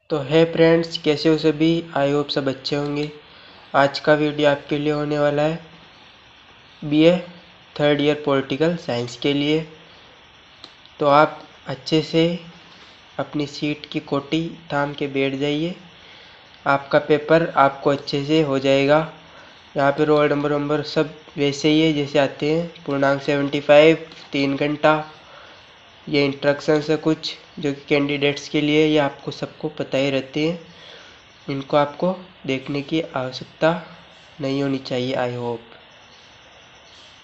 तो है फ्रेंड्स, कैसे हो सभी। आई होप सब अच्छे होंगे। आज का वीडियो आपके लिए होने वाला है BA third year political science के लिए। तो आप अच्छे से अपनी सीट की कोटी थाम के बैठ जाइए। आपका पेपर आपको अच्छे से हो जाएगा। यहाँ पे रोल नंबर सब वैसे ही है जैसे आते हैं। पूर्णांक 75, 3 घंटा। ये इंस्ट्रक्शंस है कुछ जो कि कैंडिडेट्स के लिए, ये आपको सबको पता ही रहते हैं। इनको आपको देखने की आवश्यकता नहीं होनी चाहिए, आई होप।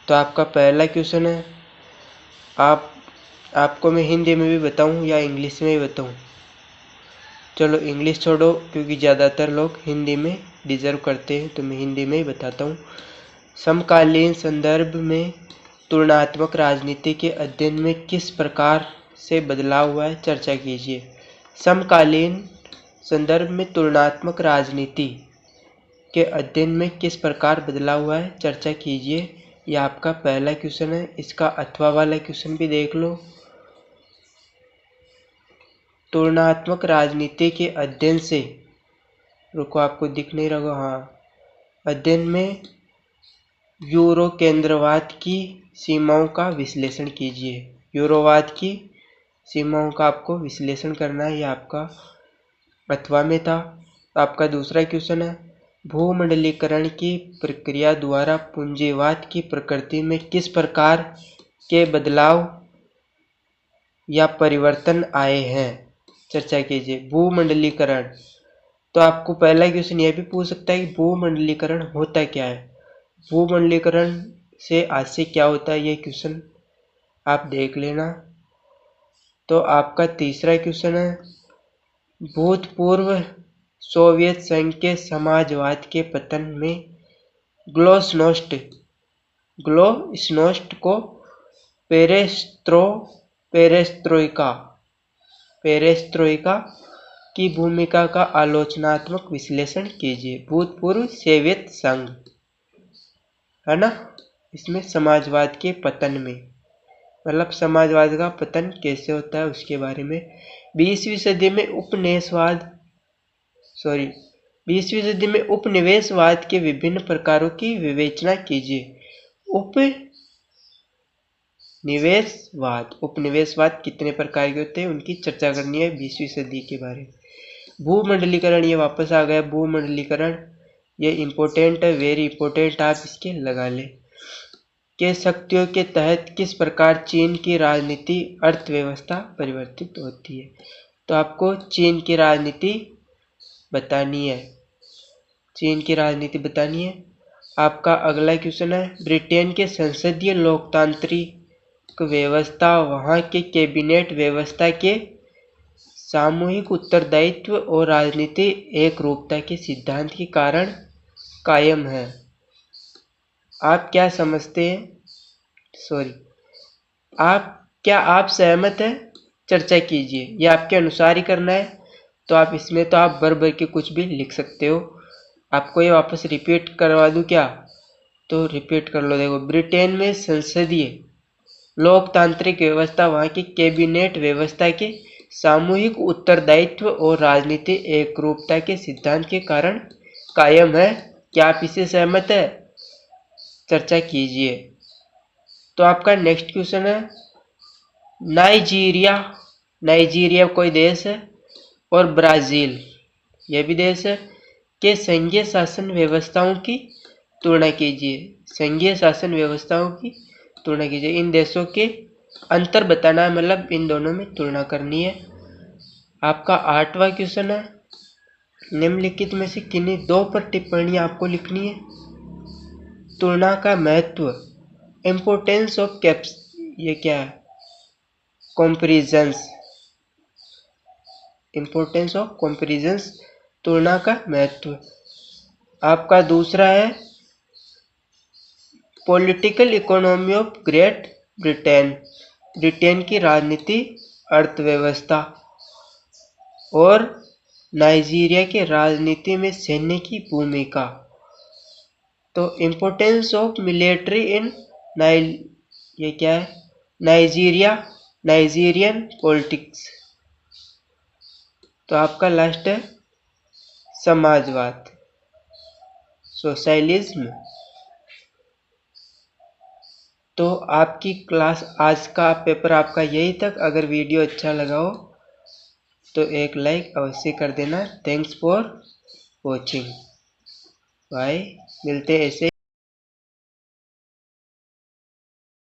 तो आपका पहला क्वेश्चन है, आपको मैं हिंदी में भी बताऊं या इंग्लिश में भी बताऊं। चलो इंग्लिश छोड़ो, क्योंकि ज़्यादातर लोग हिंदी में डिज़र्व करते हैं, तो मैं हिंदी में ही बताता हूँ। समकालीन संदर्भ में तुलनात्मक राजनीति के अध्ययन में किस प्रकार से बदलाव हुआ है, चर्चा कीजिए। समकालीन संदर्भ में तुलनात्मक राजनीति के अध्ययन में किस प्रकार बदलाव हुआ है, चर्चा कीजिए। यह आपका पहला क्वेश्चन है। इसका अथवा वाला क्वेश्चन भी देख लो। तुलनात्मक राजनीति के अध्ययन से, रुको आपको दिख नहीं रहा, हाँ, अध्ययन में यूरो केंद्रवाद की सीमाओं का विश्लेषण कीजिए। यूरोवाद की सीमाओं का आपको विश्लेषण करना है, यह आपका अथवा में था। आपका दूसरा क्वेश्चन है, भूमंडलीकरण की प्रक्रिया द्वारा पूंजीवाद की प्रकृति में किस प्रकार के बदलाव या परिवर्तन आए हैं, चर्चा कीजिए। भूमंडलीकरण, तो आपको पहला क्वेश्चन यह भी पूछ सकता है कि भूमंडलीकरण होता क्या है। भूमंडलीकरण से आज से क्या होता है, ये क्वेश्चन आप देख लेना। तो आपका तीसरा क्वेश्चन है, भूतपूर्व सोवियत संघ के समाजवाद के पतन में ग्लोस्नोस्ट को पेरेस्ट्रोइका की भूमिका का आलोचनात्मक विश्लेषण कीजिए। भूतपूर्व सोवियत संघ है ना, इसमें समाजवाद के पतन में, मतलब समाजवाद का पतन कैसे होता है उसके बारे में। 20वीं सदी में उपनिवेशवाद के विभिन्न प्रकारों की विवेचना कीजिए। उपनिवेशवाद कितने प्रकार के होते हैं, उनकी चर्चा करनी है 20वीं सदी के बारे में। भूमंडलीकरण, ये वापस आ गया भूमंडलीकरण, ये इम्पोर्टेंट है, वेरी इंपॉर्टेंट, आप इसके लगा ले। के शक्तियों के तहत किस प्रकार चीन की राजनीति अर्थव्यवस्था परिवर्तित होती है। तो आपको चीन की राजनीति बतानी है, चीन की राजनीति बतानी है। आपका अगला क्वेश्चन है, ब्रिटेन के संसदीय लोकतांत्रिक व्यवस्था वहां के कैबिनेट व्यवस्था के सामूहिक उत्तरदायित्व और राजनीति एक रूपता के सिद्धांत के कारण कायम है। आप क्या समझते हैं, आप सहमत हैं, चर्चा कीजिए। ये आपके अनुसार ही करना है, तो आप इसमें तो आप भर भर के कुछ भी लिख सकते हो। आपको ये वापस रिपीट करवा दूं क्या, तो रिपीट कर लो। देखो, ब्रिटेन में संसदीय लोकतांत्रिक व्यवस्था वहां की कैबिनेट व्यवस्था के सामूहिक उत्तरदायित्व और राजनीति एकरूपता के सिद्धांत के कारण कायम है। क्या आप इससे सहमत है, चर्चा कीजिए। तो आपका नेक्स्ट क्वेश्चन है, नाइजीरिया कोई देश है, और ब्राजील, यह भी देश है, के संघीय शासन व्यवस्थाओं की तुलना कीजिए। संघीय शासन व्यवस्थाओं की तुलना कीजिए। इन देशों के अंतर बताना है, मतलब इन दोनों में तुलना करनी है। आपका 8वां क्वेश्चन है, निम्नलिखित में से किन्हीं दो पर टिप्पणी आपको लिखनी है। तुलना का महत्व, इम्पोर्टेंस ऑफ कैप्स, ये क्या है, कंपैरिजंस, इम्पोर्टेंस ऑफ कंपैरिजंस, तुलना का महत्व। आपका दूसरा है, political economy of great Britain, Britain की राजनीति अर्थव्यवस्था, और नाइजीरिया की राजनीति में सैन्य की भूमिका। तो इम्पोर्टेंस ऑफ मिलिट्री इन ये क्या है, नाइजीरियन पॉलिटिक्स। तो आपका लास्ट है समाजवाद, सोशलिज्म। तो आपकी क्लास, आज का पेपर आपका यही तक। अगर वीडियो अच्छा लगा हो तो एक लाइक अवश्य कर देना। Thanks for watching. बाय, मिलते हैं ऐसे